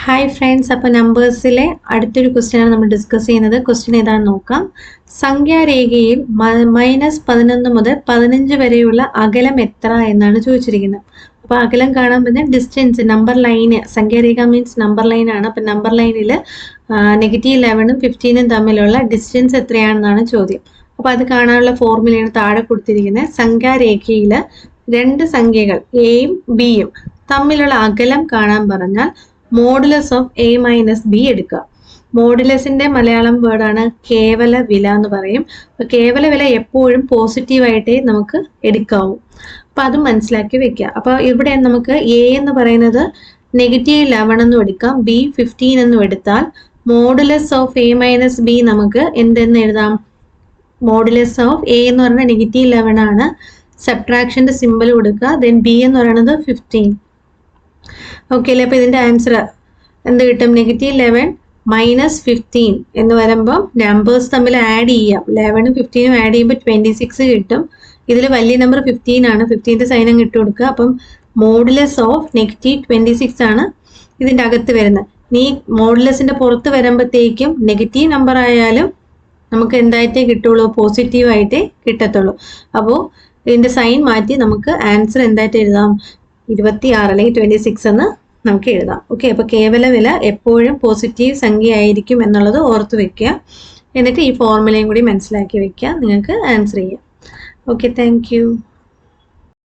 Hi friends, അപ്പോൾ നമ്പേഴ്സിലെ അടുത്തൊരു ക്വസ്റ്റ്യനാണ് നമ്മൾ ഡിസ്കസ് ചെയ്യുന്നത്. ക്വസ്റ്റ്യൻ ഏതാണെന്ന് നോക്കാം. സംഖ്യാരേഖയിൽ -11 മുതൽ 15 വരെയുള്ള അകലം എത്ര എന്നാണ് ചോദിച്ചിരിക്കുന്നത്. അപ്പോൾ അകലം കാണാൻ പറ്റുന്ന ഡിസ്റ്റൻസ് നമ്പർ ലൈന്, സംഖ്യാരേഖ മീൻസ് നമ്പർ ലൈനാണ്. അപ്പം നമ്പർ ലൈനിൽ -11ഉം 15ഉം തമ്മിലുള്ള ഡിസ്റ്റൻസ് എത്രയാണെന്നാണ് ചോദ്യം. അപ്പോൾ അത് കാണാനുള്ള ഫോർമുലയാണ് താഴെ കൊടുത്തിരിക്കുന്നത്. സംഖ്യാരേഖയിൽ രണ്ട് സംഖ്യകൾ എയും ബിയും തമ്മിലുള്ള അകലം കാണാൻ പറഞ്ഞാൽ modulus of A minus B എടുക്കുക. മോഡുലസിന്റെ മലയാളം വേർഡാണ് കേവല വില എന്ന് പറയും. അപ്പൊ കേവല വില എപ്പോഴും പോസിറ്റീവായിട്ടേ നമുക്ക് എടുക്കാവൂ. അപ്പൊ അത് മനസ്സിലാക്കി വെക്കുക. അപ്പൊ ഇവിടെ നമുക്ക് എ എന്ന് പറയുന്നത് -11 എന്നും എടുക്കാം, ബി 15 എന്നും എടുത്താൽ modulus of A minus B നമുക്ക് എന്തെന്ന് എഴുതാം? മോഡുലസ് ഓഫ് എ എന്ന് പറയുന്നത് -11 ആണ്, സബ്ട്രാക്ഷന്റെ സിമ്പിൾ കൊടുക്കുക, ദെൻ ബി എന്ന് പറയുന്നത് 15. ഓക്കെ അല്ലേ? അപ്പൊ ഇതിന്റെ ആൻസർ എന്ത് കിട്ടും? -11 - 15 എന്ന് വരുമ്പോൾ നമ്പേഴ്സ് തമ്മിൽ ആഡ് ചെയ്യാം. 11ഉം 15ഉം ആഡ് ചെയ്യുമ്പോൾ 26 കിട്ടും. ഇതിൽ വലിയ നമ്പർ 15 ആണ്, 15ന്റെ സൈനം ഇട്ട് കൊടുക്കുക. അപ്പം മോഡുലസ് ഓഫ് -26 ആണ് ഇതിന്റെ അകത്ത് വരുന്നത്. ഇനി മോഡുലസിന്റെ പുറത്ത് വരുമ്പോഴത്തേക്കും നെഗറ്റീവ് നമ്പർ ആയാലും നമുക്ക് എന്തായിട്ടേ കിട്ടുള്ളൂ? പോസിറ്റീവ് ആയിട്ടേ കിട്ടത്തുള്ളൂ. അപ്പോൾ ഇതിന്റെ സൈൻ മാറ്റി നമുക്ക് ആൻസർ എന്തായിട്ട് എഴുതാം? 26 അല്ലെങ്കിൽ 26 എന്ന് നമുക്ക് എഴുതാം. ഓക്കെ, അപ്പോൾ കേവല വില എപ്പോഴും പോസിറ്റീവ് സംഖ്യ ആയിരിക്കും എന്നുള്ളത് ഓർത്ത് വെക്കുക. എന്നിട്ട് ഈ ഫോർമുലയും കൂടി മനസ്സിലാക്കി വെക്കുക, നിങ്ങൾക്ക് ആൻസർ ചെയ്യാം. Okay, thank you.